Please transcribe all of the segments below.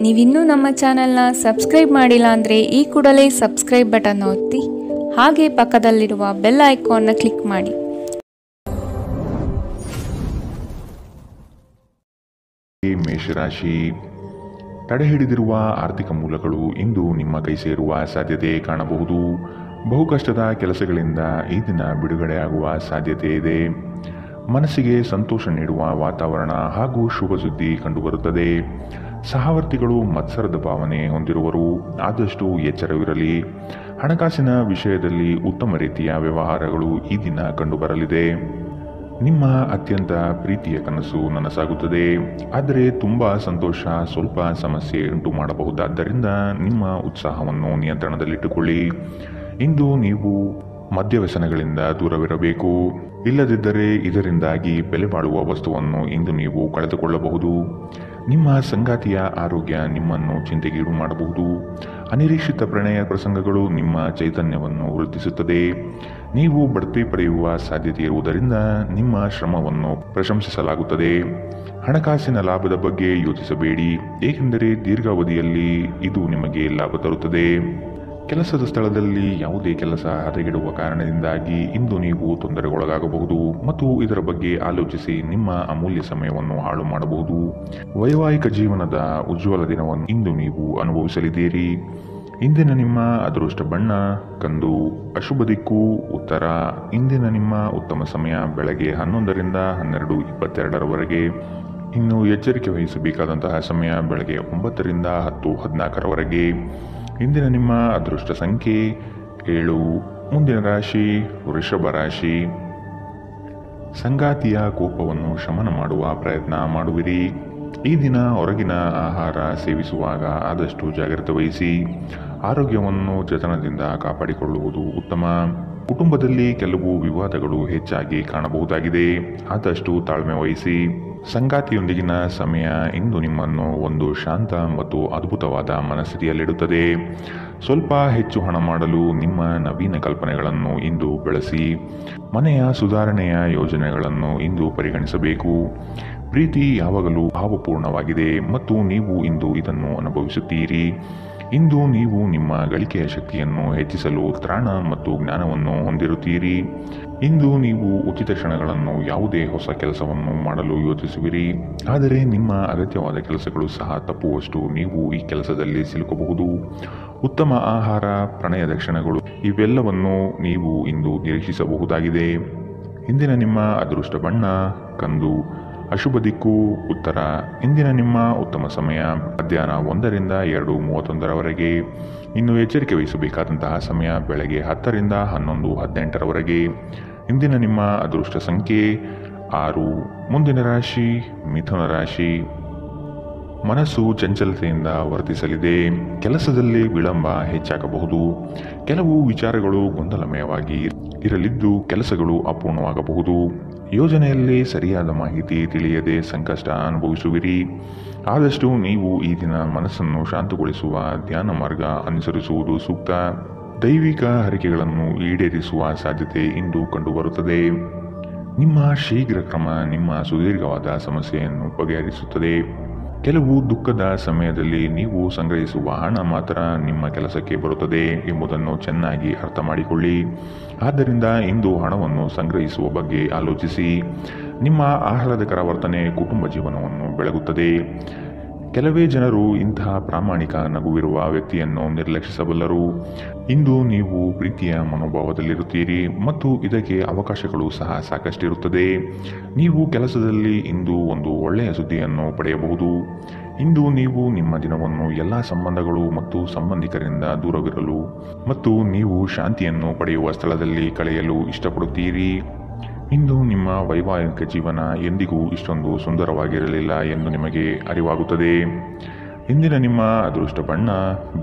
ನೀವಿನ್ನೂ ನಮ್ಮ ಚಾನೆಲ್ನ ಸಬ್ಸ್ಕ್ರೈಬ್ ಮಾಡಿಲ್ಲ ಅಂದರೆ ಈ ಕೂಡಲೇ ಸಬ್ಸ್ಕ್ರೈಬ್ ಬಟನ್ ಒತ್ತಿ ಹಾಗೆ ಪಕ್ಕದಲ್ಲಿರುವ ಬೆಲ್ ಐಕಾನ್ನ ಕ್ಲಿಕ್ ಮಾಡಿ. ಮೇಷರಾಶಿ, ತಡೆಹಿಡಿದಿರುವ ಆರ್ಥಿಕ ಮೂಲಗಳು ಇಂದು ನಿಮ್ಮ ಕೈ ಸೇರುವ ಸಾಧ್ಯತೆ ಕಾಣಬಹುದು. ಬಹುಕಷ್ಟದ ಕೆಲಸಗಳಿಂದ ಈ ದಿನ ಬಿಡುಗಡೆಯಾಗುವ ಸಾಧ್ಯತೆ ಇದೆ. ಮನಸ್ಸಿಗೆ ಸಂತೋಷ ನೀಡುವ ವಾತಾವರಣ ಹಾಗೂ ಶುಭ ಸುದ್ದಿ ಕಂಡುಬರುತ್ತದೆ. ಸಹವರ್ತಿಗಳು ಮತ್ಸರದ ಭಾವನೆ ಹೊಂದಿರುವರು, ಆದಷ್ಟು ಎಚ್ಚರವಿರಲಿ. ಹಣಕಾಸಿನ ವಿಷಯದಲ್ಲಿ ಉತ್ತಮ ರೀತಿಯ ವ್ಯವಹಾರಗಳು ಈ ದಿನ ಕಂಡುಬರಲಿದೆ. ನಿಮ್ಮ ಅತ್ಯಂತ ಪ್ರೀತಿಯ ಕನಸು ನನಸಾಗುತ್ತದೆ, ಆದರೆ ತುಂಬ ಸಂತೋಷ ಸ್ವಲ್ಪ ಸಮಸ್ಯೆ ಉಂಟು ಮಾಡಬಹುದಾದ್ದರಿಂದ ನಿಮ್ಮ ಉತ್ಸಾಹವನ್ನು ನಿಯಂತ್ರಣದಲ್ಲಿಟ್ಟುಕೊಳ್ಳಿ. ಇಂದು ನೀವು ಮದ್ಯವ್ಯಸನಗಳಿಂದ ದೂರವಿರಬೇಕು, ಇಲ್ಲದಿದ್ದರೆ ಇದರಿಂದಾಗಿ ಬೆಲೆ ಬಾಳುವ ವಸ್ತುವನ್ನು ಇಂದು ನೀವು ಕಳೆದುಕೊಳ್ಳಬಹುದು. ನಿಮ್ಮ ಸಂಗಾತಿಯ ಆರೋಗ್ಯ ನಿಮ್ಮನ್ನು ಚಿಂತೆಗೀಡು ಮಾಡಬಹುದು. ಅನಿರೀಕ್ಷಿತ ಪ್ರಣಯ ಪ್ರಸಂಗಗಳು ನಿಮ್ಮ ಚೈತನ್ಯವನ್ನು ವೃದ್ಧಿಸುತ್ತದೆ. ನೀವು ಬಡ್ತಿ ಪಡೆಯುವ ಸಾಧ್ಯತೆ ಇರುವುದರಿಂದ ನಿಮ್ಮ ಶ್ರಮವನ್ನು ಪ್ರಶಂಸಿಸಲಾಗುತ್ತದೆ. ಹಣಕಾಸಿನ ಲಾಭದ ಬಗ್ಗೆ ಯೋಚಿಸಬೇಡಿ, ಏಕೆಂದರೆ ದೀರ್ಘಾವಧಿಯಲ್ಲಿ ಇದು ನಿಮಗೆ ಲಾಭ ತರುತ್ತದೆ. ಕೆಲಸದ ಸ್ಥಳದಲ್ಲಿ ಯಾವುದೇ ಕೆಲಸ ಹದಗೆಡುವ ಕಾರಣದಿಂದಾಗಿ ಇಂದು ನೀವು ತೊಂದರೆಗೊಳಗಾಗಬಹುದು ಮತ್ತು ಇದರ ಬಗ್ಗೆ ಆಲೋಚಿಸಿ ನಿಮ್ಮ ಅಮೂಲ್ಯ ಸಮಯವನ್ನು ಹಾಳು ಮಾಡಬಹುದು. ವೈವಾಹಿಕ ಜೀವನದ ಉಜ್ವಲ ದಿನವನ್ನು ಇಂದು ನೀವು ಅನುಭವಿಸಲಿದ್ದೀರಿ. ಇಂದಿನ ನಿಮ್ಮ ಅದೃಷ್ಟ ಬಣ್ಣ ಕಂದು, ಅಶುಭ ದಿಕ್ಕು ಉತ್ತರ. ಇಂದಿನ ನಿಮ್ಮ ಉತ್ತಮ ಸಮಯ ಬೆಳಗ್ಗೆ 11ರಿಂದ 12:22ರವರೆಗೆ. ಇನ್ನು ಎಚ್ಚರಿಕೆ ವಹಿಸಬೇಕಾದಂತಹ ಸಮಯ ಬೆಳಗ್ಗೆ 9ರಿಂದ 10:14ರವರೆಗೆ. ಇಂದಿನ ನಿಮ್ಮ ಅದೃಷ್ಟ ಸಂಖ್ಯೆ 7. ಮುಂದಿನ ರಾಶಿ ವೃಷಭ ರಾಶಿ. ಸಂಗಾತಿಯ ಕೋಪವನ್ನು ಶಮನ ಮಾಡುವ ಪ್ರಯತ್ನ ಮಾಡುವಿರಿ. ಈ ದಿನ ಹೊರಗಿನ ಆಹಾರ ಸೇವಿಸುವಾಗ ಆದಷ್ಟು ಜಾಗ್ರತೆ ವಹಿಸಿ. ಆರೋಗ್ಯವನ್ನು ಜತನದಿಂದ ಕಾಪಾಡಿಕೊಳ್ಳುವುದು ಉತ್ತಮ. ಕುಟುಂಬದಲ್ಲಿ ಕೆಲವು ವಿವಾದಗಳು ಹೆಚ್ಚಾಗಿ ಕಾಣಬಹುದಾಗಿದೆ, ಆದಷ್ಟು ತಾಳ್ಮೆ ವಹಿಸಿ. ಸಂಗಾತಿಯೊಂದಿಗಿನ ಸಮಯ ಇಂದು ನಿಮ್ಮನ್ನು ಒಂದು ಶಾಂತ ಮತ್ತು ಅದ್ಭುತವಾದ ಮನಸ್ಥಿತಿಯಲ್ಲಿಡುತ್ತದೆ. ಸ್ವಲ್ಪ ಹೆಚ್ಚು ಹಣ ಮಾಡಲು ನಿಮ್ಮ ನವೀನ ಕಲ್ಪನೆಗಳನ್ನು ಇಂದು ಬೆಳೆಸಿ. ಮನೆಯ ಸುಧಾರಣೆಯ ಯೋಜನೆಗಳನ್ನು ಇಂದು ಪರಿಗಣಿಸಬೇಕು. ಪ್ರೀತಿ ಯಾವಾಗಲೂ ಭಾವಪೂರ್ಣವಾಗಿದೆ ಮತ್ತು ನೀವು ಇಂದು ಇದನ್ನು ಅನುಭವಿಸುತ್ತೀರಿ. ಇಂದು ನೀವು ನಿಮ್ಮ ಗಳಿಕೆಯ ಶಕ್ತಿಯನ್ನು ಹೆಚ್ಚಿಸಲು ತ್ರಾಣ ಮತ್ತು ಜ್ಞಾನವನ್ನು ಹೊಂದಿರುತ್ತೀರಿ. ಇಂದು ನೀವು ಉಚಿತ ಕ್ಷಣಗಳನ್ನು ಯಾವುದೇ ಹೊಸ ಕೆಲಸವನ್ನು ಮಾಡಲು ಯೋಚಿಸುವಿರಿ, ಆದರೆ ನಿಮ್ಮ ಅಗತ್ಯವಾದ ಕೆಲಸಗಳು ಸಹ ತಪ್ಪುವಷ್ಟು ನೀವು ಈ ಕೆಲಸದಲ್ಲಿ ಸಿಲುಕಬಹುದು. ಉತ್ತಮ ಆಹಾರ, ಪ್ರಣಯದ ಕ್ಷಣಗಳು ಇವೆಲ್ಲವನ್ನು ನೀವು ಇಂದು ನಿರೀಕ್ಷಿಸಬಹುದಾಗಿದೆ. ಇಂದಿನ ನಿಮ್ಮ ಅದೃಷ್ಟ ಬಣ್ಣ ಕಂದು, ಅಶುಭ ದಿಕ್ಕು ಉತ್ತರ. ಇಂದಿನ ನಿಮ್ಮ ಉತ್ತಮ ಸಮಯ ಮಧ್ಯಾಹ್ನ 1ರಿಂದ 2:31ರವರೆಗೆ. ಇನ್ನು ಎಚ್ಚರಿಕೆ ವಹಿಸಬೇಕಾದಂತಹ ಸಮಯ ಬೆಳಗ್ಗೆ 10ರಿಂದ 11:18ರವರೆಗೆ. ಇಂದಿನ ನಿಮ್ಮ ಅದೃಷ್ಟ ಸಂಖ್ಯೆ 6. ಮುಂದಿನ ರಾಶಿ ಮಿಥುನ ರಾಶಿ. ಮನಸ್ಸು ಚಂಚಲತೆಯಿಂದ ವರ್ತಿಸಲಿದೆ. ಕೆಲಸದಲ್ಲಿ ವಿಳಂಬ ಹೆಚ್ಚಾಗಬಹುದು. ಕೆಲವು ವಿಚಾರಗಳು ಗೊಂದಲಮಯವಾಗಿ ಇರಲಿದ್ದು ಕೆಲಸಗಳು ಅಪೂರ್ಣವಾಗಬಹುದು. ಯೋಜನೆಯಲ್ಲಿ ಸರಿಯಾದ ಮಾಹಿತಿ ತಿಳಿಯದೆ ಸಂಕಷ್ಟ ಅನುಭವಿಸುವಿರಿ. ಆದಷ್ಟು ನೀವು ಈ ದಿನ ಮನಸ್ಸನ್ನು ಶಾಂತಗೊಳಿಸುವ ಧ್ಯಾನ ಮಾರ್ಗ ಅನುಸರಿಸುವುದು ಸೂಕ್ತ. ದೈವಿಕ ಹರಕೆಗಳನ್ನು ಈಡೇರಿಸುವ ಸಾಧ್ಯತೆ ಇಂದು ಕಂಡುಬರುತ್ತದೆ. ನಿಮ್ಮ ಶೀಘ್ರ ಕ್ರಮ ನಿಮ್ಮ ಸುದೀರ್ಘವಾದ ಸಮಸ್ಯೆಯನ್ನು ಬಗೆಹರಿಸುತ್ತದೆ. ಕೆಲವು ದುಃಖದ ಸಮಯದಲ್ಲಿ ನೀವು ಸಂಗ್ರಹಿಸುವ ಹಣ ಮಾತ್ರ ನಿಮ್ಮ ಕೆಲಸಕ್ಕೆ ಬರುತ್ತದೆ ಎಂಬುದನ್ನು ಚೆನ್ನಾಗಿ ಅರ್ಥ ಮಾಡಿಕೊಳ್ಳಿ. ಆದ್ದರಿಂದ ಇಂದು ಹಣವನ್ನು ಸಂಗ್ರಹಿಸುವ ಬಗ್ಗೆ ಆಲೋಚಿಸಿ. ನಿಮ್ಮ ಆಹ್ಲಾದಕರ ವರ್ತನೆ ಕುಟುಂಬ ಜೀವನವನ್ನು ಬೆಳಗುತ್ತದೆ. ಕೆಲವೇ ಜನರು ಇಂತಹ ಪ್ರಾಮಾಣಿಕ ನಗುವಿರುವ ವ್ಯಕ್ತಿಯನ್ನು ನಿರ್ಲಕ್ಷಿಸಬಲ್ಲರು. ಇಂದು ನೀವು ಪ್ರೀತಿಯ ಮನೋಭಾವದಲ್ಲಿರುತ್ತೀರಿ ಮತ್ತು ಇದಕ್ಕೆ ಅವಕಾಶಗಳು ಸಹ ಸಾಕಷ್ಟಿರುತ್ತದೆ. ನೀವು ಕೆಲಸದಲ್ಲಿ ಇಂದು ಒಂದು ಒಳ್ಳೆಯ ಸುದ್ದಿಯನ್ನು ಪಡೆಯಬಹುದು. ಇಂದು ನೀವು ನಿಮ್ಮ ದಿನವನ್ನು ಎಲ್ಲ ಸಂಬಂಧಗಳು ಮತ್ತು ಸಂಬಂಧಿಕರಿಂದ ದೂರವಿರಲು ಮತ್ತು ನೀವು ಶಾಂತಿಯನ್ನು ಪಡೆಯುವ ಸ್ಥಳದಲ್ಲಿ ಕಳೆಯಲು ಇಷ್ಟಪಡುತ್ತೀರಿ. ಇಂದು ನಿಮ್ಮ ವೈವಾಹಿಕ ಜೀವನ ಎಂದಿಗೂ ಇಷ್ಟೊಂದು ಸುಂದರವಾಗಿರಲಿಲ್ಲ ಎಂದು ನಿಮಗೆ ಅರಿವಾಗುತ್ತದೆ. ಇಂದಿನ ನಿಮ್ಮ ಅದೃಷ್ಟ ಬಣ್ಣ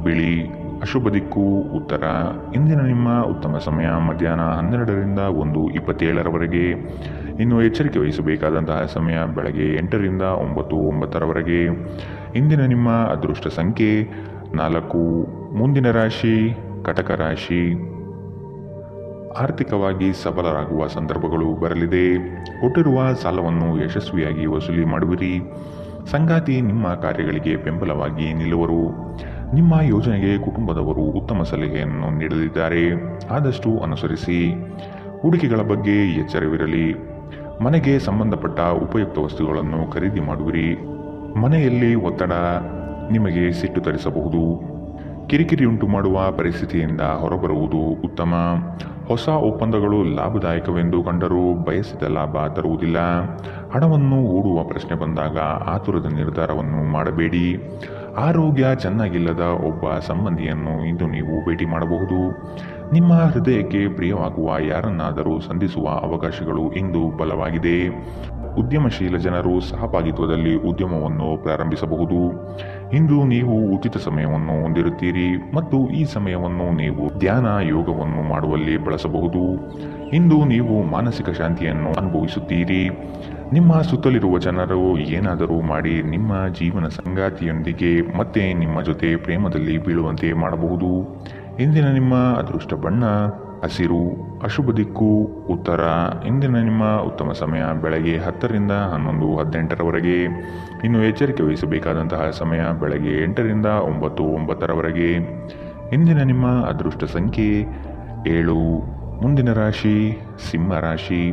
ಬಿಳಿ, ಅಶುಭ ದಿಕ್ಕು ಉತ್ತರ. ಇಂದಿನ ನಿಮ್ಮ ಉತ್ತಮ ಸಮಯ ಮಧ್ಯಾಹ್ನ 12ರಿಂದ 1:27ರವರೆಗೆ. ಇನ್ನು ಎಚ್ಚರಿಕೆ ವಹಿಸಬೇಕಾದಂತಹ ಸಮಯ ಬೆಳಗ್ಗೆ 8ರಿಂದ 9:09ರವರೆಗೆ. ಇಂದಿನ ನಿಮ್ಮ ಅದೃಷ್ಟ ಸಂಖ್ಯೆ 4. ಮುಂದಿನ ರಾಶಿ ಕಟಕ ರಾಶಿ. ಆರ್ಥಿಕವಾಗಿ ಸಬಲರಾಗುವ ಸಂದರ್ಭಗಳು ಬರಲಿದೆ. ಕೊಟ್ಟಿರುವ ಸಾಲವನ್ನು ಯಶಸ್ವಿಯಾಗಿ ವಸೂಲಿ ಮಾಡುವಿರಿ. ಸಂಗಾತಿ ನಿಮ್ಮ ಕಾರ್ಯಗಳಿಗೆ ಬೆಂಬಲವಾಗಿ ನಿಲ್ಲುವರು. ನಿಮ್ಮ ಯೋಜನೆಗೆ ಕುಟುಂಬದವರು ಉತ್ತಮ ಸಲಹೆಯನ್ನು ನೀಡಲಿದ್ದಾರೆ, ಆದಷ್ಟು ಅನುಸರಿಸಿ. ಹೂಡಿಕೆಗಳ ಬಗ್ಗೆ ಎಚ್ಚರವಿರಲಿ. ಮನೆಗೆ ಸಂಬಂಧಪಟ್ಟ ಉಪಯುಕ್ತ ವಸ್ತುಗಳನ್ನು ಖರೀದಿ ಮಾಡುವಿರಿ. ಮನೆಯಲ್ಲಿ ಒತ್ತಡ ನಿಮಗೆ ಸಿಟ್ಟು ತರಿಸಬಹುದು. ಕಿರಿಕಿರಿ ಉಂಟು ಮಾಡುವ ಪರಿಸ್ಥಿತಿಯಿಂದ ಹೊರಬರುವುದು ಉತ್ತಮ. ಹೊಸ ಒಪ್ಪಂದಗಳು ಲಾಭದಾಯಕವೆಂದು ಕಂಡರೂ ಬಯಸಿದ ಲಾಭ ತರುವುದಿಲ್ಲ. ಹಣವನ್ನು ಹೂಡುವ ಪ್ರಶ್ನೆ ಬಂದಾಗ ಆತುರದ ನಿರ್ಧಾರವನ್ನು ಮಾಡಬೇಡಿ. ಆರೋಗ್ಯ ಚೆನ್ನಾಗಿಲ್ಲದ ಒಬ್ಬ ಸಂಬಂಧಿಯನ್ನು ಇಂದು ನೀವು ಭೇಟಿ ಮಾಡಬಹುದು. ನಿಮ್ಮ ಹೃದಯಕ್ಕೆ ಪ್ರಿಯವಾಗುವ ಯಾರನ್ನಾದರೂ ಸಂಧಿಸುವ ಅವಕಾಶಗಳು ಇಂದು ಬಲವಾಗಿದೆ. ಉದ್ಯಮಶೀಲ ಜನರು ಸಹಭಾಗಿತ್ವದಲ್ಲಿ ಉದ್ಯಮವನ್ನು ಪ್ರಾರಂಭಿಸಬಹುದು. ಇಂದು ನೀವು ಉಚಿತ ಸಮಯವನ್ನು ಹೊಂದಿರುತ್ತೀರಿ ಮತ್ತು ಈ ಸಮಯವನ್ನು ನೀವು ಧ್ಯಾನ ಯೋಗವನ್ನು ಮಾಡುವಲ್ಲಿ ಬಳಸಬಹುದು. ಇಂದು ನೀವು ಮಾನಸಿಕ ಶಾಂತಿಯನ್ನು ಅನುಭವಿಸುತ್ತೀರಿ. ನಿಮ್ಮ ಸುತ್ತಲಿರುವ ಜನರು ಏನಾದರೂ ಮಾಡಿ ನಿಮ್ಮ ಜೀವನ ಸಂಗಾತಿಯೊಂದಿಗೆ ಮತ್ತೆ ನಿಮ್ಮ ಜೊತೆ ಪ್ರೇಮದಲ್ಲಿ ಬೀಳುವಂತೆ ಮಾಡಬಹುದು. ಇಂದಿನ ನಿಮ್ಮ ಅದೃಷ್ಟ ಬಣ್ಣ ಹಸಿರು. ಅಶುಭ ದಿಕ್ಕು ಉತ್ತರ. ಇಂದಿನ ನಿಮ್ಮ ಉತ್ತಮ ಸಮಯ ಬೆಳಗ್ಗೆ 10 ರಿಂದ 11, 18ರವರೆಗೆ. ಇನ್ನು ಎಚ್ಚರಿಕೆ ವಹಿಸಬೇಕಾದಂತಹ ಸಮಯ ಬೆಳಗ್ಗೆ 8 ರಿಂದ 9, 9ರವರೆಗೆ. ಇಂದಿನ ನಿಮ್ಮ ಅದೃಷ್ಟ ಸಂಖ್ಯೆ 7. ಮುಂದಿನ ರಾಶಿ ಸಿಂಹ ರಾಶಿ.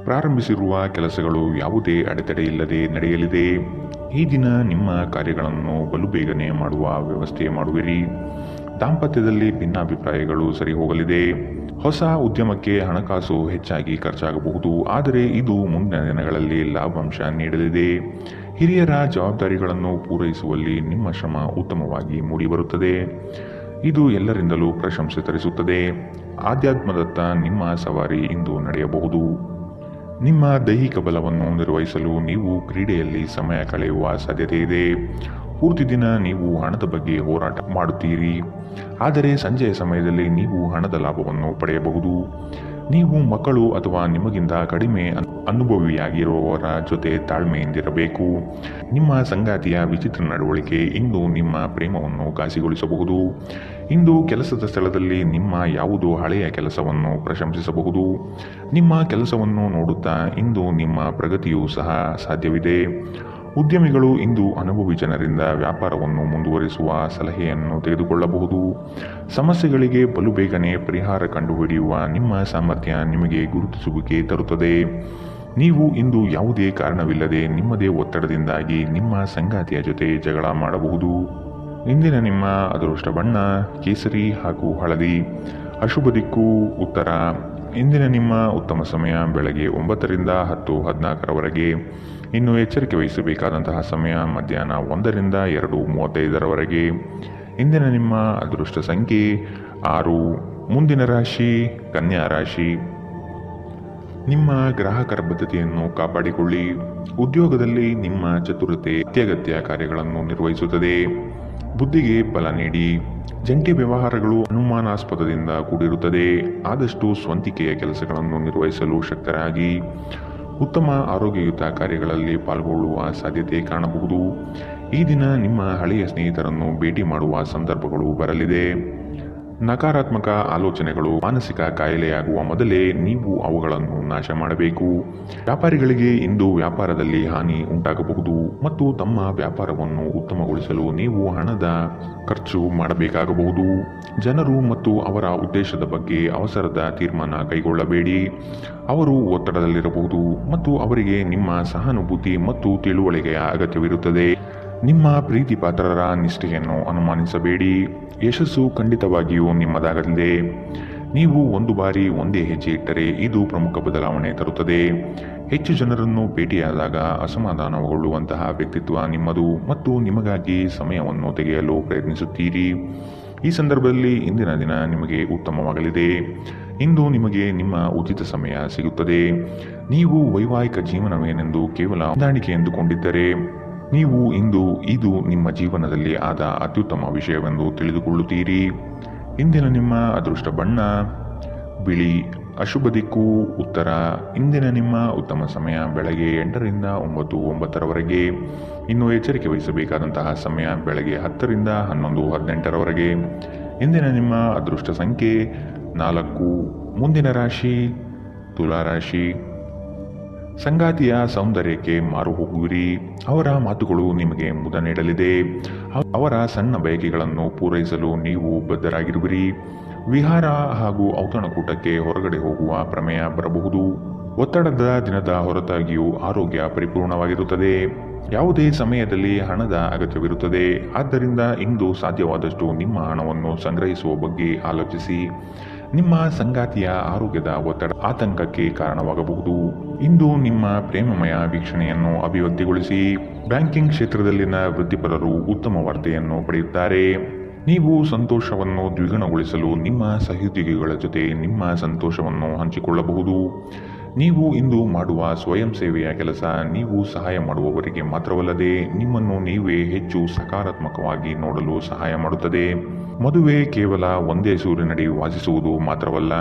ಪ್ರಾರಂಭಿಸಿರುವ ಕೆಲಸಗಳು ಯಾವುದೇ ಅಡೆತಡೆ ಇಲ್ಲದೆ ನಡೆಯಲಿದೆ. ಈ ದಿನ ನಿಮ್ಮ ಕಾರ್ಯಗಳನ್ನು ಬಲು ಬೇಗನೆ ಮಾಡುವ ವ್ಯವಸ್ಥೆ ಮಾಡುವಿರಿ. ದಾಂಪತ್ಯದಲ್ಲಿ ಭಿನ್ನಾಭಿಪ್ರಾಯಗಳು ಸರಿ ಹೋಗಲಿದೆ. ಹೊಸ ಉದ್ಯಮಕ್ಕೆ ಹಣಕಾಸು ಹೆಚ್ಚಾಗಿ ಖರ್ಚಾಗಬಹುದು, ಆದರೆ ಇದು ಮುಂದಿನ ದಿನಗಳಲ್ಲಿ ಲಾಭಾಂಶ ನೀಡಲಿದೆ. ಹಿರಿಯರ ಜವಾಬ್ದಾರಿಗಳನ್ನು ಪೂರೈಸುವಲ್ಲಿ ನಿಮ್ಮ ಶ್ರಮ ಉತ್ತಮವಾಗಿ ಮೂಡಿಬರುತ್ತದೆ. ಇದು ಎಲ್ಲರಿಂದಲೂ ಪ್ರಶಂಸೆ ತರಿಸುತ್ತದೆ. ಆಧ್ಯಾತ್ಮದತ್ತ ನಿಮ್ಮ ಸವಾರಿ ಇಂದು ನಡೆಯಬಹುದು. ನಿಮ್ಮ ದೈಹಿಕ ಬಲವನ್ನು ನಿರ್ವಹಿಸಲು ನೀವು ಕ್ರೀಡೆಯಲ್ಲಿ ಸಮಯ ಕಳೆಯುವ ಸಾಧ್ಯತೆ ಇದೆ. ಪೂರ್ತಿ ದಿನ ನೀವು ಹಣದ ಬಗ್ಗೆ ಹೋರಾಟ ಮಾಡುತ್ತೀರಿ, ಆದರೆ ಸಂಜೆಯ ಸಮಯದಲ್ಲಿ ನೀವು ಹಣದ ಲಾಭವನ್ನು ಪಡೆಯಬಹುದು. ನೀವು ಮಕ್ಕಳು ಅಥವಾ ನಿಮಗಿಂತ ಕಡಿಮೆ ಅನುಭವಿಯಾಗಿರುವವರ ಜೊತೆ ತಾಳ್ಮೆಯಿಂದಿರಬೇಕು. ನಿಮ್ಮ ಸಂಗಾತಿಯ ವಿಚಿತ್ರ ನಡವಳಿಕೆ ಇಂದು ನಿಮ್ಮ ಪ್ರೇಮವನ್ನು ಘಾಸಿಗೊಳಿಸಬಹುದು. ಇಂದು ಕೆಲಸದ ಸ್ಥಳದಲ್ಲಿ ನಿಮ್ಮ ಯಾವುದೋ ಹಳೆಯ ಕೆಲಸವನ್ನು ಪ್ರಶಂಸಿಸಬಹುದು. ನಿಮ್ಮ ಕೆಲಸವನ್ನು ನೋಡುತ್ತಾ ಇಂದು ನಿಮ್ಮ ಪ್ರಗತಿಯೂ ಸಹ ಸಾಧ್ಯವಿದೆ. ಉದ್ಯಮಿಗಳು ಇಂದು ಅನುಭವಿ ಜನರಿಂದ ವ್ಯಾಪಾರವನ್ನು ಮುಂದುವರಿಸುವ ಸಲಹೆಯನ್ನು ತೆಗೆದುಕೊಳ್ಳಬಹುದು. ಸಮಸ್ಯೆಗಳಿಗೆ ಬಲು ಬೇಗನೆ ಪರಿಹಾರ ಕಂಡುಹಿಡಿಯುವ ನಿಮ್ಮ ಸಾಮರ್ಥ್ಯ ನಿಮಗೆ ಗುರುತಿಸುವಿಕೆ ತರುತ್ತದೆ. ನೀವು ಇಂದು ಯಾವುದೇ ಕಾರಣವಿಲ್ಲದೆ ನಿಮ್ಮದೇ ಒತ್ತಡದಿಂದಾಗಿ ನಿಮ್ಮ ಸಂಗಾತಿಯ ಜೊತೆ ಜಗಳ ಮಾಡಬಹುದು. ಇಂದಿನ ನಿಮ್ಮ ಅದೃಷ್ಟ ಬಣ್ಣ ಕೇಸರಿ ಹಾಗೂ ಹಳದಿ. ಅಶುಭ ದಿಕ್ಕು ಉತ್ತರ. ಇಂದಿನ ನಿಮ್ಮ ಉತ್ತಮ ಸಮಯ ಬೆಳಗ್ಗೆ 9 ರಿಂದ 10, 14ರವರೆಗೆ. ಇನ್ನು ಎಚ್ಚರಿಕೆ ವಹಿಸಬೇಕಾದಂತಹ ಸಮಯ ಮಧ್ಯಾಹ್ನ 1 ರಿಂದ 2:35ರವರೆಗೆ. ಇಂದಿನ ನಿಮ್ಮ ಅದೃಷ್ಟ ಸಂಖ್ಯೆ 6. ಮುಂದಿನ ರಾಶಿ ಕನ್ಯಾ ರಾಶಿ. ನಿಮ್ಮ ಗ್ರಾಹಕರ ಬದ್ಧತೆಯನ್ನು ಕಾಪಾಡಿಕೊಳ್ಳಿ. ಉದ್ಯೋಗದಲ್ಲಿ ನಿಮ್ಮ ಚತುರತೆ ಅತ್ಯಗತ್ಯ ಕಾರ್ಯಗಳನ್ನು ನಿರ್ವಹಿಸುತ್ತದೆ. ಬುದ್ಧಿಗೆ ಬಲ ನೀಡಿ. ಜಂಟಿ ವ್ಯವಹಾರಗಳು ಅನುಮಾನಾಸ್ಪದದಿಂದ ಕೂಡಿರುತ್ತದೆ. ಆದಷ್ಟು ಸ್ವಂತಿಕೆಯ ಕೆಲಸಗಳನ್ನು ನಿರ್ವಹಿಸಲು ಶಕ್ತರಾಗಿ. ಉತ್ತಮ ಆರೋಗ್ಯಯುತ ಕಾರ್ಯಗಳಲ್ಲಿ ಪಾಲ್ಗೊಳ್ಳುವ ಸಾಧ್ಯತೆ ಕಾಣಬಹುದು. ಈ ದಿನ ನಿಮ್ಮ ಹಳೆಯ ಸ್ನೇಹಿತರನ್ನು ಭೇಟಿ ಮಾಡುವ ಸಂದರ್ಭಗಳು ಬರಲಿದೆ. ನಕಾರಾತ್ಮಕ ಆಲೋಚನೆಗಳು ಮಾನಸಿಕ ಕಾಯಿಲೆಯಾಗುವ ಮೊದಲೇ ನೀವು ಅವುಗಳನ್ನು ನಾಶ ಮಾಡಬೇಕು. ವ್ಯಾಪಾರಿಗಳಿಗೆ ಇಂದು ವ್ಯಾಪಾರದಲ್ಲಿ ಹಾನಿ ಉಂಟಾಗಬಹುದು ಮತ್ತು ತಮ್ಮ ವ್ಯಾಪಾರವನ್ನು ಉತ್ತಮಗೊಳಿಸಲು ನೀವು ಹಣದ ಖರ್ಚು ಮಾಡಬೇಕಾಗಬಹುದು. ಜನರು ಮತ್ತು ಅವರ ಉದ್ದೇಶದ ಬಗ್ಗೆ ಅವಸರದ ತೀರ್ಮಾನ ಕೈಗೊಳ್ಳಬೇಡಿ. ಅವರು ಒತ್ತಡದಲ್ಲಿರಬಹುದು ಮತ್ತು ಅವರಿಗೆ ನಿಮ್ಮ ಸಹಾನುಭೂತಿ ಮತ್ತು ತಿಳುವಳಿಕೆಯ ಅಗತ್ಯವಿರುತ್ತದೆ. ನಿಮ್ಮ ಪ್ರೀತಿ ಪಾತ್ರರ ನಿಷ್ಠೆಯನ್ನು ಅನುಮಾನಿಸಬೇಡಿ. ಯಶಸ್ಸು ಖಂಡಿತವಾಗಿಯೂ ನಿಮ್ಮದಾಗಲಿದೆ. ನೀವು ಒಂದು ಬಾರಿ ಒಂದೇ ಹೆಜ್ಜೆ ಇಟ್ಟರೆ ಇದು ಪ್ರಮುಖ ಬದಲಾವಣೆ ತರುತ್ತದೆ. ಹೆಚ್ಚು ಜನರನ್ನು ಭೇಟಿಯಾದಾಗ ಅಸಮಾಧಾನಗೊಳ್ಳುವಂತಹ ವ್ಯಕ್ತಿತ್ವ ನಿಮ್ಮದು ಮತ್ತು ನಿಮಗಾಗಿ ಸಮಯವನ್ನು ತೆಗೆಯಲು ಪ್ರಯತ್ನಿಸುತ್ತೀರಿ. ಈ ಸಂದರ್ಭದಲ್ಲಿ ಇಂದಿನ ದಿನ ನಿಮಗೆ ಉತ್ತಮವಾಗಲಿದೆ. ಇಂದು ನಿಮಗೆ ನಿಮ್ಮ ಉಚಿತ ಸಮಯ ಸಿಗುತ್ತದೆ. ನೀವು ವೈವಾಹಿಕ ಜೀವನವೇನೆಂದು ಕೇವಲ ಹೊಂದಾಣಿಕೆ ಎಂದುಕೊಂಡಿದ್ದರೆ ನೀವು ಇಂದು ಇದು ನಿಮ್ಮ ಜೀವನದಲ್ಲಿ ಆದ ಅತ್ಯುತ್ತಮ ವಿಷಯವೆಂದು ತಿಳಿದುಕೊಳ್ಳುತ್ತೀರಿ. ಇಂದಿನ ನಿಮ್ಮ ಅದೃಷ್ಟ ಬಣ್ಣ ಬಿಳಿ. ಅಶುಭ ದಿಕ್ಕು ಉತ್ತರ. ಇಂದಿನ ನಿಮ್ಮ ಉತ್ತಮ ಸಮಯ ಬೆಳಗ್ಗೆ 8 ರಿಂದ 9, 9ರವರೆಗೆ. ಇನ್ನು ಎಚ್ಚರಿಕೆ ವಹಿಸಬೇಕಾದಂತಹ ಸಮಯ ಬೆಳಗ್ಗೆ 10 ರಿಂದ 11, 18ರವರೆಗೆ. ಇಂದಿನ ನಿಮ್ಮ ಅದೃಷ್ಟ ಸಂಖ್ಯೆ 4. ಮುಂದಿನ ರಾಶಿ ತುಲಾ ರಾಶಿ. ಸಂಗಾತಿಯ ಸೌಂದರ್ಯಕ್ಕೆ ಮಾರು ಹೋಗುವಿರಿ. ಅವರ ಮಾತುಗಳು ನಿಮಗೆ ಮುದ ನೀಡಲಿದೆ. ಅವರ ಸಣ್ಣ ಬಯಕೆಗಳನ್ನು ಪೂರೈಸಲು ನೀವು ಬದ್ಧರಾಗಿರುವಿರಿ. ವಿಹಾರ ಹಾಗೂ ಔತಣಕೂಟಕ್ಕೆ ಹೊರಗಡೆ ಹೋಗುವ ಪ್ರಮೇಯ ಬರಬಹುದು. ಒತ್ತಡದ ದಿನದ ಹೊರತಾಗಿಯೂ ಆರೋಗ್ಯ ಪರಿಪೂರ್ಣವಾಗಿರುತ್ತದೆ. ಯಾವುದೇ ಸಮಯದಲ್ಲಿ ಹಣದ ಅಗತ್ಯವಿರುತ್ತದೆ. ಆದ್ದರಿಂದ ಇಂದು ಸಾಧ್ಯವಾದಷ್ಟು ನಿಮ್ಮ ಹಣವನ್ನು ಸಂಗ್ರಹಿಸುವ ಬಗ್ಗೆ ಆಲೋಚಿಸಿ. ನಿಮ್ಮ ಸಂಗಾತಿಯ ಆರೋಗ್ಯದ ಒತ್ತಡ ಆತಂಕಕ್ಕೆ ಕಾರಣವಾಗಬಹುದು. ಇಂದು ನಿಮ್ಮ ಪ್ರೇಮಮಯ ವೀಕ್ಷಣೆಯನ್ನು ಅಭಿವೃದ್ಧಿಗೊಳಿಸಿ. ಬ್ಯಾಂಕಿಂಗ್ ಕ್ಷೇತ್ರದಲ್ಲಿನ ವೃತ್ತಿಪರರು ಉತ್ತಮ ವಾರ್ತೆಯನ್ನು ಪಡೆಯುತ್ತಾರೆ. ನೀವು ಸಂತೋಷವನ್ನು ದ್ವಿಗುಣಗೊಳಿಸಲು ನಿಮ್ಮ ಸಹೋದ್ಯೋಗಿಗಳ ಜೊತೆ ನಿಮ್ಮ ಸಂತೋಷವನ್ನು ಹಂಚಿಕೊಳ್ಳಬಹುದು. ನೀವು ಇಂದು ಮಾಡುವ ಸ್ವಯಂ ಸೇವೆಯ ಕೆಲಸ ನೀವು ಸಹಾಯ ಮಾಡುವವರಿಗೆ ಮಾತ್ರವಲ್ಲದೆ ನಿಮ್ಮನ್ನು ನೀವೇ ಹೆಚ್ಚು ಸಕಾರಾತ್ಮಕವಾಗಿ ನೋಡಲು ಸಹಾಯ ಮಾಡುತ್ತದೆ. ಮದುವೆ ಕೇವಲ ಒಂದೇ ಸೂರಿನಡಿ ವಾಸಿಸುವುದು ಮಾತ್ರವಲ್ಲ,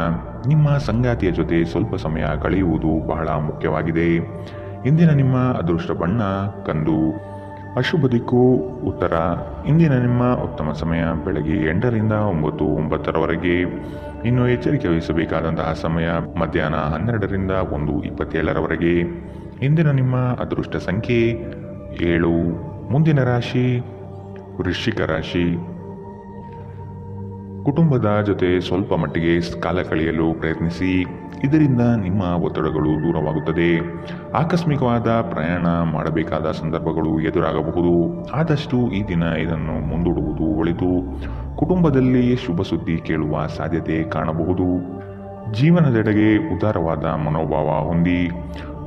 ನಿಮ್ಮ ಸಂಗಾತಿಯ ಜೊತೆ ಸ್ವಲ್ಪ ಸಮಯ ಕಳೆಯುವುದು ಬಹಳ ಮುಖ್ಯವಾಗಿದೆ. ಇಂದಿನ ನಿಮ್ಮ ಅದೃಷ್ಟ ಬಣ್ಣ ಕಂದು. ಅಶುಭ ದಿಕ್ಕು ಉತ್ತರ. ಇಂದಿನ ನಿಮ್ಮ ಉತ್ತಮ ಸಮಯ ಬೆಳಗ್ಗೆ 8 ರಿಂದ 9:09 ಇನ್ನು ಎಚ್ಚರಿಕೆ ವಹಿಸಬೇಕಾದಂತಹ ಸಮಯ ಮಧ್ಯಾಹ್ನ 12 ರಿಂದ 1:27 ಇಂದಿನ ನಿಮ್ಮ ಅದೃಷ್ಟ ಸಂಖ್ಯೆ 7. ಮುಂದಿನ ರಾಶಿ ವೃಶ್ಚಿಕ ರಾಶಿ. ಕುಟುಂಬದ ಜೊತೆ ಸ್ವಲ್ಪ ಮಟ್ಟಿಗೆ ಕಾಲ ಕಳೆಯಲು ಪ್ರಯತ್ನಿಸಿ. ಇದರಿಂದ ನಿಮ್ಮ ಒತ್ತಡಗಳು ದೂರವಾಗುತ್ತದೆ. ಆಕಸ್ಮಿಕವಾದ ಪ್ರಯಾಣ ಮಾಡಬೇಕಾದ ಸಂದರ್ಭಗಳು ಎದುರಾಗಬಹುದು. ಆದಷ್ಟು ಈ ದಿನ ಇದನ್ನು ಮುಂದೂಡುವುದು ಒಳಿತು. ಕುಟುಂಬದಲ್ಲಿ ಶುಭ ಸುದ್ದಿ ಕೇಳುವ ಸಾಧ್ಯತೆ ಕಾಣಬಹುದು. ಜೀವನದೆಡೆಗೆ ಉದಾರವಾದ ಮನೋಭಾವ ಹೊಂದಿ.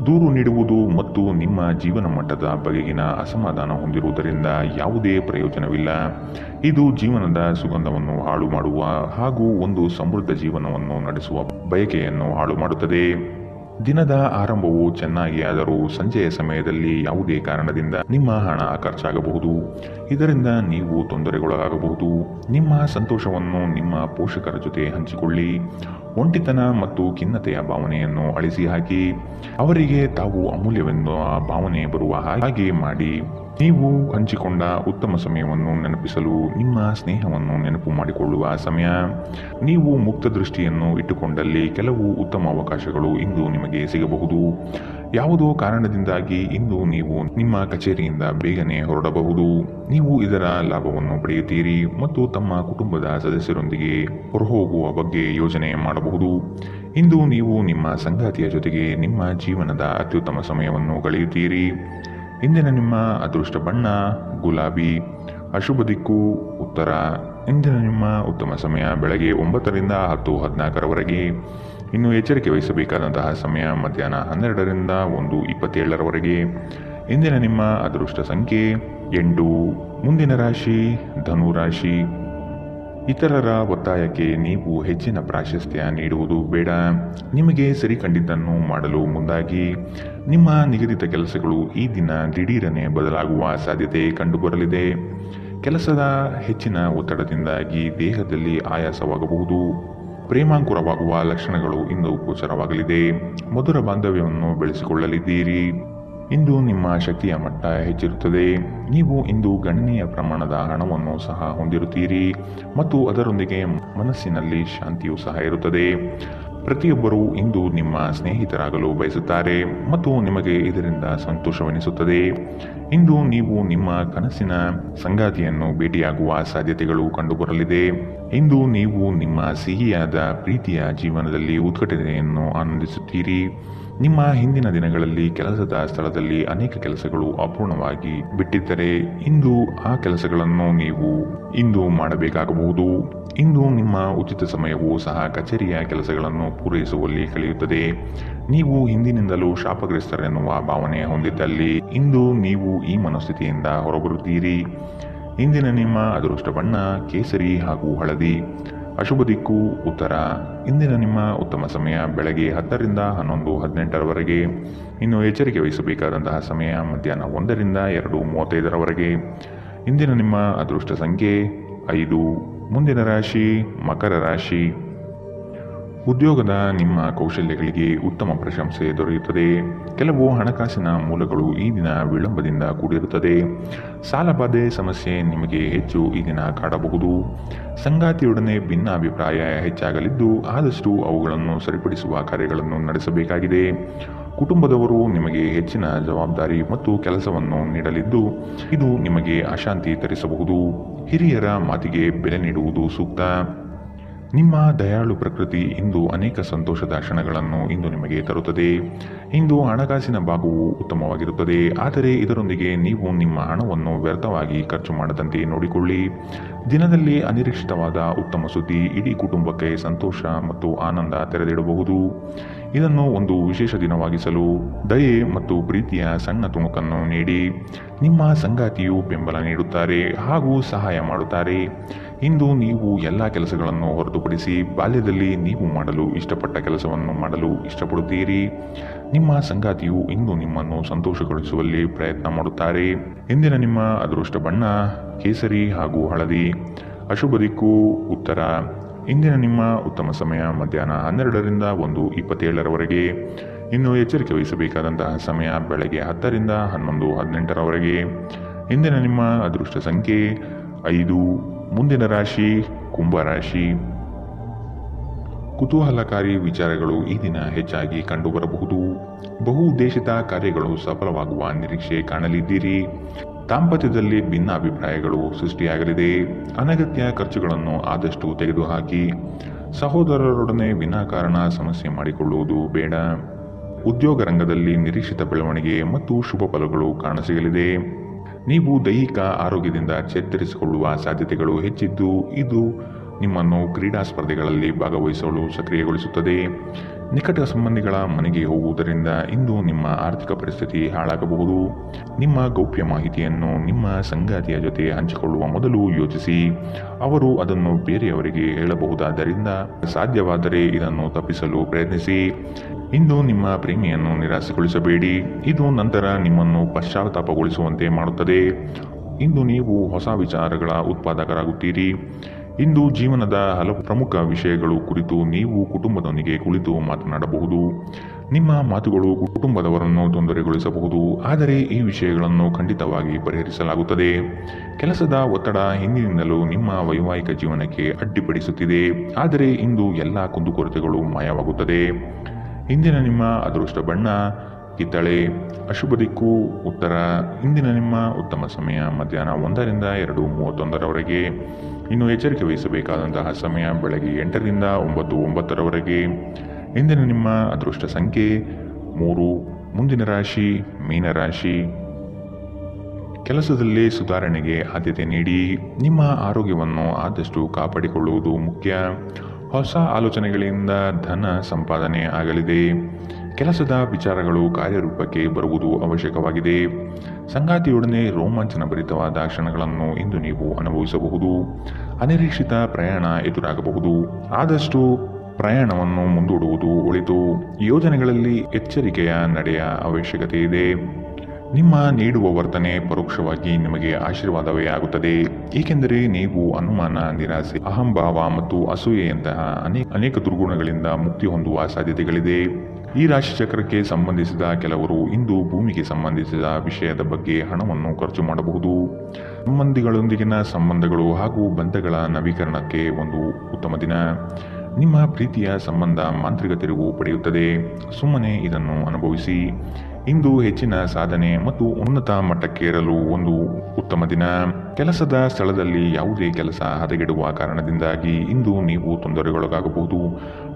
ದೂರು ನೀಡುವುದು ಮತ್ತು ನಿಮ್ಮ ಜೀವನ ಮಟ್ಟದ ಬಗೆಗಿನ ಅಸಮಾಧಾನ ಹೊಂದಿರುವುದರಿಂದ ಯಾವುದೇ ಪ್ರಯೋಜನವಿಲ್ಲ. ಇದು ಜೀವನದ ಸುಗಂಧವನ್ನು ಹಾಳು ಮಾಡುವ ಹಾಗೂ ಒಂದು ಸಮೃದ್ಧ ಜೀವನವನ್ನು ನಡೆಸುವ ಬಯಕೆಯನ್ನು ಹಾಳು ಮಾಡುತ್ತದೆ. ದಿನದ ಆರಂಭವು ಚೆನ್ನಾಗಿ ಆದರೂ ಸಂಜೆಯ ಸಮಯದಲ್ಲಿ ಯಾವುದೇ ಕಾರಣದಿಂದ ನಿಮ್ಮ ಹಣ ಖರ್ಚಾಗಬಹುದು. ಇದರಿಂದ ನೀವು ತೊಂದರೆಗೊಳಗಾಗಬಹುದು. ನಿಮ್ಮ ಸಂತೋಷವನ್ನು ನಿಮ್ಮ ಪೋಷಕರ ಜೊತೆ ಹಂಚಿಕೊಳ್ಳಿ. ಒಂಟಿತನ ಮತ್ತು ಖಿನ್ನತೆಯ ಭಾವನೆಯನ್ನು ಅಳಿಸಿ ಹಾಕಿ. ಅವರಿಗೆ ತಾವು ಅಮೂಲ್ಯವೆಂದು ಭಾವನೆ ಬರುವ ಹಾಗೆ ಮಾಡಿ. ನೀವು ಹಂಚಿಕೊಂಡ ಉತ್ತಮ ಸಮಯವನ್ನು ನೆನಪಿಸಲು ನಿಮ್ಮ ಸ್ನೇಹವನ್ನು ನೆನಪು ಮಾಡಿಕೊಳ್ಳುವ ಸಮಯ. ನೀವು ಮುಕ್ತ ದೃಷ್ಟಿಯನ್ನು ಇಟ್ಟುಕೊಂಡಲ್ಲಿ ಕೆಲವು ಉತ್ತಮ ಅವಕಾಶಗಳು ಇಂದು ನಿಮಗೆ ಸಿಗಬಹುದು. ಯಾವುದೋ ಕಾರಣದಿಂದಾಗಿ ಇಂದು ನೀವು ನಿಮ್ಮ ಕಚೇರಿಯಿಂದ ಬೇಗನೆ ಹೊರಡಬಹುದು. ನೀವು ಇದರ ಲಾಭವನ್ನು ಪಡೆಯುತ್ತೀರಿ ಮತ್ತು ತಮ್ಮ ಕುಟುಂಬದ ಸದಸ್ಯರೊಂದಿಗೆ ಹೊರಹೋಗುವ ಬಗ್ಗೆ ಯೋಜನೆ ಮಾಡಬಹುದು. ಇಂದು ನೀವು ನಿಮ್ಮ ಸಂಗಾತಿಯ ಜೊತೆಗೆ ನಿಮ್ಮ ಜೀವನದ ಅತ್ಯುತ್ತಮ ಸಮಯವನ್ನು ಕಳೆಯುತ್ತೀರಿ. ಇಂದಿನ ನಿಮ್ಮ ಅದೃಷ್ಟ ಬಣ್ಣ ಗುಲಾಬಿ. ಅಶುಭ ದಿಕ್ಕು ಉತ್ತರ. ಇಂದಿನ ನಿಮ್ಮ ಉತ್ತಮ ಸಮಯ ಬೆಳಗ್ಗೆ 9 ರಿಂದ 10:14 ಇನ್ನು ಎಚ್ಚರಿಕೆ ವಹಿಸಬೇಕಾದಂತಹ ಸಮಯ ಮಧ್ಯಾಹ್ನ 12 ರಿಂದ 1:27 ಇಂದಿನ ನಿಮ್ಮ ಅದೃಷ್ಟ ಸಂಖ್ಯೆ 8. ಮುಂದಿನ ರಾಶಿ ಧನು ರಾಶಿ. ಇತರರ ಒತ್ತಾಯಕ್ಕೆ ನೀವು ಹೆಚ್ಚಿನ ಪ್ರಾಶಸ್ತ್ಯ ನೀಡುವುದು ಬೇಡ. ನಿಮಗೆ ಸರಿ ಕಂಡಿದ್ದನ್ನು ಮಾಡಲು ಮುಂದಾಗಿ. ನಿಮ್ಮ ನಿಗದಿತ ಕೆಲಸಗಳು ಈ ದಿನ ದಿಢೀರನೆ ಬದಲಾಗುವ ಸಾಧ್ಯತೆ ಕಂಡುಬರಲಿದೆ. ಕೆಲಸದ ಹೆಚ್ಚಿನ ಒತ್ತಡದಿಂದಾಗಿ ದೇಹದಲ್ಲಿ ಆಯಾಸವಾಗಬಹುದು. ಪ್ರೇಮಾಂಕುರವಾಗುವ ಲಕ್ಷಣಗಳು ಇಂದು ಗೋಚರವಾಗಲಿದೆ. ಮಧುರ ಬಾಂಧವ್ಯವನ್ನು ಬೆಳೆಸಿಕೊಳ್ಳಲಿದ್ದೀರಿ. ಇಂದು ನಿಮ್ಮ ಶಕ್ತಿಯ ಮಟ್ಟ ಹೆಚ್ಚಿರುತ್ತದೆ. ನೀವು ಇಂದು ಗಣನೀಯ ಪ್ರಮಾಣದ ಹಣವನ್ನು ಸಹ ಹೊಂದಿರುತ್ತೀರಿ ಮತ್ತು ಅದರೊಂದಿಗೆ ಮನಸ್ಸಿನಲ್ಲಿ ಶಾಂತಿಯೂ ಸಹ ಇರುತ್ತದೆ. ಪ್ರತಿಯೊಬ್ಬರೂ ಇಂದು ನಿಮ್ಮ ಸ್ನೇಹಿತರಾಗಲು ಬಯಸುತ್ತಾರೆ ಮತ್ತು ನಿಮಗೆ ಇದರಿಂದ ಸಂತೋಷವೆನಿಸುತ್ತದೆ. ಇಂದು ನೀವು ನಿಮ್ಮ ಕನಸಿನ ಸಂಗಾತಿಯನ್ನು ಭೇಟಿಯಾಗುವ ಸಾಧ್ಯತೆಗಳು ಕಂಡುಬರಲಿದೆ. ಇಂದು ನೀವು ನಿಮ್ಮ ಸಿಹಿಯಾದ ಪ್ರೀತಿಯ ಜೀವನದಲ್ಲಿ ಉತ್ಕಟತೆಯನ್ನು ಆನಂದಿಸುತ್ತೀರಿ. ನಿಮ್ಮ ಹಿಂದಿನ ದಿನಗಳಲ್ಲಿ ಕೆಲಸದ ಸ್ಥಳದಲ್ಲಿ ಅನೇಕ ಕೆಲಸಗಳು ಅಪೂರ್ಣವಾಗಿ ಬಿಟ್ಟಿದ್ದರೆ ಇಂದು ಆ ಕೆಲಸಗಳನ್ನು ನೀವು ಇಂದು ಮಾಡಬೇಕಾಗಬಹುದು. ಇಂದು ನಿಮ್ಮ ಉಚಿತ ಸಮಯವೂ ಸಹ ಕಚೇರಿಯ ಕೆಲಸಗಳನ್ನು ಪೂರೈಸುವಲ್ಲಿ ಕಳೆಯುತ್ತದೆ. ನೀವು ಹಿಂದಿನಿಂದಲೂ ಶಾಪಗ್ರಸ್ತರೆನ್ನುವ ಭಾವನೆ ಹೊಂದಿದ್ದಲ್ಲಿ ಇಂದು ನೀವು ಈ ಮನಸ್ಥಿತಿಯಿಂದ ಹೊರಬರುತ್ತೀರಿ. ಇಂದಿನ ನಿಮ್ಮ ಅದೃಷ್ಟ ಬಣ್ಣ ಕೇಸರಿ ಹಾಗೂ ಹಳದಿ. ಅಶುಭ ದಿಕ್ಕು ಉತ್ತರ. ಇಂದಿನ ನಿಮ್ಮ ಉತ್ತಮ ಸಮಯ ಬೆಳಗ್ಗೆ 10 ರಿಂದ 11:18 ಇನ್ನು ಎಚ್ಚರಿಕೆ ವಹಿಸಬೇಕಾದಂತಹ ಸಮಯ ಮಧ್ಯಾಹ್ನ 1 ರಿಂದ 2:35 ಇಂದಿನ ನಿಮ್ಮ ಅದೃಷ್ಟ ಸಂಖ್ಯೆ 5. ಮುಂದಿನ ರಾಶಿ ಮಕರ ರಾಶಿ. ಉದ್ಯೋಗದ ನಿಮ್ಮ ಕೌಶಲ್ಯಗಳಿಗೆ ಉತ್ತಮ ಪ್ರಶಂಸೆ ದೊರೆಯುತ್ತದೆ. ಕೆಲವು ಹಣಕಾಸಿನ ಮೂಲಗಳು ಈ ದಿನ ವಿಳಂಬದಿಂದ ಕೂಡಿರುತ್ತದೆ. ಸಾಲಬಾಧೆ ಸಮಸ್ಯೆ ನಿಮಗೆ ಹೆಚ್ಚು ಈ ದಿನ ಕಾಡಬಹುದು. ಸಂಗಾತಿಯೊಡನೆ ಭಿನ್ನಾಭಿಪ್ರಾಯ ಹೆಚ್ಚಾಗಲಿದ್ದು ಆದಷ್ಟು ಅವುಗಳನ್ನು ಸರಿಪಡಿಸುವ ಕಾರ್ಯಗಳನ್ನು ನಡೆಸಬೇಕಾಗಿದೆ. ಕುಟುಂಬದವರು ನಿಮಗೆ ಹೆಚ್ಚಿನ ಜವಾಬ್ದಾರಿ ಮತ್ತು ಕೆಲಸವನ್ನು ನೀಡಲಿದ್ದು ಇದು ನಿಮಗೆ ಅಶಾಂತಿ ತರಿಸಬಹುದು. ಹಿರಿಯರ ಮಾತಿಗೆ ಬೆಲೆ ನೀಡುವುದು ಸೂಕ್ತ. ನಿಮ್ಮ ದಯಾಳು ಪ್ರಕೃತಿ ಇಂದು ಅನೇಕ ಸಂತೋಷದ ಕ್ಷಣಗಳನ್ನು ಇಂದು ನಿಮಗೆ ತರುತ್ತದೆ. ಇಂದು ಹಣಕಾಸಿನ ಭಾಗವು ಉತ್ತಮವಾಗಿರುತ್ತದೆ, ಆದರೆ ಇದರೊಂದಿಗೆ ನೀವು ನಿಮ್ಮ ಹಣವನ್ನು ವ್ಯರ್ಥವಾಗಿ ಖರ್ಚು ಮಾಡದಂತೆ ನೋಡಿಕೊಳ್ಳಿ. ದಿನದಲ್ಲಿ ಅನಿರೀಕ್ಷಿತವಾದ ಉತ್ತಮ ಸುದ್ದಿ ಇಡೀ ಕುಟುಂಬಕ್ಕೆ ಸಂತೋಷ ಮತ್ತು ಆನಂದ ತೆರೆದಿಡಬಹುದು. ಇದನ್ನು ಒಂದು ವಿಶೇಷ ದಿನವಾಗಿಸಲು ದಯೆ ಮತ್ತು ಪ್ರೀತಿಯ ಸಣ್ಣ ತುಣುಕನ್ನು ನೀಡಿ. ನಿಮ್ಮ ಸಂಗಾತಿಯು ಬೆಂಬಲ ನೀಡುತ್ತಾರೆ ಹಾಗೂ ಸಹಾಯ ಮಾಡುತ್ತಾರೆ. ಇಂದು ನೀವು ಎಲ್ಲ ಕೆಲಸಗಳನ್ನು ಹೊರತುಪಡಿಸಿ ಬಾಲ್ಯದಲ್ಲಿ ನೀವು ಮಾಡಲು ಇಷ್ಟಪಟ್ಟ ಕೆಲಸವನ್ನು ಮಾಡಲು ಇಷ್ಟಪಡುತ್ತೀರಿ. ನಿಮ್ಮ ಸಂಗಾತಿಯು ಇಂದು ನಿಮ್ಮನ್ನು ಸಂತೋಷಗೊಳಿಸುವಲ್ಲಿ ಪ್ರಯತ್ನ ಮಾಡುತ್ತಾರೆ. ಇಂದಿನ ನಿಮ್ಮ ಅದೃಷ್ಟ ಬಣ್ಣ ಕೇಸರಿ ಹಾಗೂ ಹಳದಿ. ಅಶುಭ ದಿಕ್ಕು ಉತ್ತರ. ಇಂದಿನ ನಿಮ್ಮ ಉತ್ತಮ ಸಮಯ ಮಧ್ಯಾಹ್ನ 12ರಿಂದ 1:27ರವರೆಗೆ. ಇನ್ನು ಎಚ್ಚರಿಕೆ ವಹಿಸಬೇಕಾದಂತಹ ಸಮಯ ಬೆಳಗ್ಗೆ 10ರಿಂದ 11:18ರವರೆಗೆ. ಇಂದಿನ ನಿಮ್ಮ ಅದೃಷ್ಟ ಸಂಖ್ಯೆ 5. ಮುಂದಿನ ರಾಶಿ ಕುಂಭರಾಶಿ. ಕುತೂಹಲಕಾರಿ ವಿಚಾರಗಳು ಈ ದಿನ ಹೆಚ್ಚಾಗಿ ಕಂಡುಬರಬಹುದು. ಬಹುಉದ್ದೇಶಿತ ಕಾರ್ಯಗಳು ಸಫಲವಾಗುವ ನಿರೀಕ್ಷೆ ಕಾಣಲಿದ್ದೀರಿ. ದಾಂಪತ್ಯದಲ್ಲಿ ಭಿನ್ನಾಭಿಪ್ರಾಯಗಳು ಸೃಷ್ಟಿಯಾಗಲಿದೆ. ಅನಗತ್ಯ ಖರ್ಚುಗಳನ್ನು ಆದಷ್ಟು ತೆಗೆದುಹಾಕಿ. ಸಹೋದರರೊಡನೆ ವಿನಾಕಾರಣ ಸಮಸ್ಯೆ ಮಾಡಿಕೊಳ್ಳುವುದು ಬೇಡ. ಉದ್ಯೋಗ ರಂಗದಲ್ಲಿ ನಿರೀಕ್ಷಿತ ಬೆಳವಣಿಗೆ ಮತ್ತು ಶುಭ ಫಲಗಳು ಕಾಣಸಿಗಲಿದೆ. ನೀವು ದೈಹಿಕ ಆರೋಗ್ಯದಿಂದ ಚೇತರಿಸಿಕೊಳ್ಳುವ ಸಾಧ್ಯತೆಗಳು ಹೆಚ್ಚಿದ್ದು ಇದು ನಿಮ್ಮನ್ನು ಕ್ರೀಡಾ ಸ್ಪರ್ಧೆಗಳಲ್ಲಿ ಭಾಗವಹಿಸಲು ಸಕ್ರಿಯಗೊಳಿಸುತ್ತದೆ. ನಿಕಟ ಸಂಬಂಧಿಗಳ ಮನೆಗೆ ಹೋಗುವುದರಿಂದ ಇಂದು ನಿಮ್ಮ ಆರ್ಥಿಕ ಪರಿಸ್ಥಿತಿ ಹಾಳಾಗಬಹುದು. ನಿಮ್ಮ ಗೌಪ್ಯ ಮಾಹಿತಿಯನ್ನು ನಿಮ್ಮ ಸಂಗಾತಿಯ ಜೊತೆ ಹಂಚಿಕೊಳ್ಳುವ ಮೊದಲು ಯೋಚಿಸಿ. ಅವರು ಅದನ್ನು ಬೇರೆಯವರಿಗೆ ಹೇಳಬಹುದಾದ್ದರಿಂದ ಸಾಧ್ಯವಾದರೆ ಇದನ್ನು ತಪ್ಪಿಸಲು ಪ್ರಯತ್ನಿಸಿ. ಇಂದು ನಿಮ್ಮ ಪ್ರೇಮಿಯನ್ನು ನಿರಾಸೆಗೊಳಿಸಬೇಡಿ. ಇದು ನಂತರ ನಿಮ್ಮನ್ನು ಪಶ್ಚಾತ್ತಾಪಗೊಳಿಸುವಂತೆ ಮಾಡುತ್ತದೆ. ಇಂದು ನೀವು ಹೊಸ ವಿಚಾರಗಳ ಉತ್ಪಾದಕರಾಗುತ್ತೀರಿ. ಇಂದು ಜೀವನದ ಹಲವು ಪ್ರಮುಖ ವಿಷಯಗಳು ಕುರಿತು ನೀವು ಕುಟುಂಬದೊಂದಿಗೆ ಕುಳಿತು ಮಾತನಾಡಬಹುದು. ನಿಮ್ಮ ಮಾತುಗಳು ಕುಟುಂಬದವರನ್ನು ತೊಂದರೆಗೊಳಿಸಬಹುದು, ಆದರೆ ಈ ವಿಷಯಗಳನ್ನು ಖಂಡಿತವಾಗಿ ಪರಿಹರಿಸಲಾಗುತ್ತದೆ. ಕೆಲಸದ ಒತ್ತಡ ಹಿಂದಿನಿಂದಲೂ ನಿಮ್ಮ ವೈವಾಹಿಕ ಜೀವನಕ್ಕೆ ಅಡ್ಡಿಪಡಿಸುತ್ತಿದೆ, ಆದರೆ ಇಂದು ಎಲ್ಲ ಕುಂದುಕೊರತೆಗಳು ಮಾಯವಾಗುತ್ತದೆ. ಇಂದಿನ ನಿಮ್ಮ ಅದೃಷ್ಟ ಬಣ್ಣ ಕಿತ್ತಳೆ. ಅಶುಭ ದಿಕ್ಕು ಉತ್ತರ. ಇಂದಿನ ನಿಮ್ಮ ಉತ್ತಮ ಸಮಯ ಮಧ್ಯಾಹ್ನ 1ರಿಂದ 2:31ರವರೆಗೆ. ಇನ್ನು ಎಚ್ಚರಿಕೆ ವಹಿಸಬೇಕಾದಂತಹ ಸಮಯ ಬೆಳಗ್ಗೆ 8ರಿಂದ 9:09ರವರೆಗೆ. ಇಂದಿನ ನಿಮ್ಮ ಅದೃಷ್ಟ ಸಂಖ್ಯೆ 3. ಮುಂದಿನ ರಾಶಿ ಮೀನರಾಶಿ. ಕೆಲಸದಲ್ಲಿ ಸುಧಾರಣೆಗೆ ಆದ್ಯತೆ ನೀಡಿ. ನಿಮ್ಮ ಆರೋಗ್ಯವನ್ನು ಆದಷ್ಟು ಕಾಪಾಡಿಕೊಳ್ಳುವುದು ಮುಖ್ಯ. ಹೊಸ ಆಲೋಚನೆಗಳಿಂದ ಧನ ಸಂಪಾದನೆ ಆಗಲಿದೆ. ಕೆಲಸದ ವಿಚಾರಗಳು ಕಾರ್ಯರೂಪಕ್ಕೆ ಬರುವುದು ಅವಶ್ಯಕವಾಗಿದೆ. ಸಂಗಾತಿಯೊಡನೆ ರೋಮಾಂಚನ ಭರಿತವಾದ ಕ್ಷಣಗಳನ್ನು ಇಂದು ನೀವು ಅನುಭವಿಸಬಹುದು. ಅನಿರೀಕ್ಷಿತ ಪ್ರಯಾಣ ಎದುರಾಗಬಹುದು. ಆದಷ್ಟು ಪ್ರಯಾಣವನ್ನು ಮುಂದೂಡುವುದು ಒಳಿತು. ಯೋಜನೆಗಳಲ್ಲಿ ಎಚ್ಚರಿಕೆಯ ನಡೆಯ ಅವಶ್ಯಕತೆ ಇದೆ. ನಿಮ್ಮ ನೀಡುವ ವರ್ತನೆ ಪರೋಕ್ಷವಾಗಿ ನಿಮಗೆ ಆಶೀರ್ವಾದವೇ ಆಗುತ್ತದೆ, ಏಕೆಂದರೆ ನೀವು ಅನುಮಾನ, ನಿರಾಸೆ, ಅಹಂಭಾವ ಮತ್ತು ಅಸೂಯೆಯಂತಹ ಅನೇಕ ದುರ್ಗುಣಗಳಿಂದ ಮುಕ್ತಿ ಹೊಂದುವ ಸಾಧ್ಯತೆಗಳಿದೆ. ಈ ರಾಶಿಚಕ್ರಕ್ಕೆ ಸಂಬಂಧಿಸಿದ ಕೆಲವರು ಇಂದು ಭೂಮಿಗೆ ಸಂಬಂಧಿಸಿದ ವಿಷಯದ ಬಗ್ಗೆ ಹಣವನ್ನು ಖರ್ಚು ಮಾಡಬಹುದು. ಸಂಬಂಧಿಗಳೊಂದಿಗಿನ ಸಂಬಂಧಗಳು ಹಾಗೂ ಬಂಧಗಳ ನವೀಕರಣಕ್ಕೆ ಒಂದು ಉತ್ತಮ ದಿನ. ನಿಮ್ಮ ಪ್ರೀತಿಯ ಸಂಬಂಧ ಮಾಂತ್ರಿಕ ತಿರುವು ಪಡೆಯುತ್ತದೆ. ಸುಮ್ಮನೆ ಇದನ್ನು ಅನುಭವಿಸಿ. ಇಂದು ಹೆಚ್ಚಿನ ಸಾಧನೆ ಮತ್ತು ಉನ್ನತ ಮಟ್ಟಕ್ಕೇರಲು ಒಂದು ಉತ್ತಮ ದಿನ. ಕೆಲಸದ ಸ್ಥಳದಲ್ಲಿ ಯಾವುದೇ ಕೆಲಸ ಹದಗೆಡುವ ಕಾರಣದಿಂದಾಗಿ ಇಂದು ನೀವು ತೊಂದರೆಗೊಳಗಾಗಬಹುದು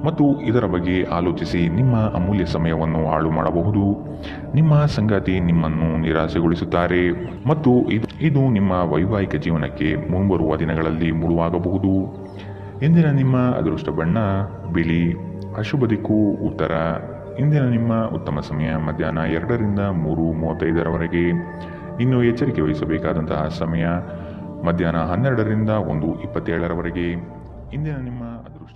ಮತ್ತು ಇದರ ಬಗ್ಗೆ ಆಲೋಚಿಸಿ ನಿಮ್ಮ ಅಮೂಲ್ಯ ಸಮಯವನ್ನು ಹಾಳು ಮಾಡಬಹುದು. ನಿಮ್ಮ ಸಂಗಾತಿ ನಿಮ್ಮನ್ನು ನಿರಾಸೆಗೊಳಿಸುತ್ತಾರೆ ಮತ್ತು ಇದು ನಿಮ್ಮ ವೈವಾಹಿಕ ಜೀವನಕ್ಕೆ ಮುಂಬರುವ ದಿನಗಳಲ್ಲಿ ಮುಳುವಾಗಬಹುದು. ಇಂದಿನ ನಿಮ್ಮ ಅದೃಷ್ಟ ಬಣ್ಣ ಬಿಳಿ. ಅಶುಭ ದಿಕ್ಕು ಉತ್ತರ. ಇಂದಿನ ನಿಮ್ಮ ಉತ್ತಮ ಸಮಯ ಮಧ್ಯಾಹ್ನ 2ರಿಂದ 3:35ರವರೆಗೆ. ಇನ್ನು ಎಚ್ಚರಿಕೆ ವಹಿಸಬೇಕಾದಂತಹ ಸಮಯ ಮಧ್ಯಾಹ್ನ 12ರಿಂದ 1:27ರವರೆಗೆ. ಇಂದಿನ ನಿಮ್ಮ ಅದೃಷ್ಟ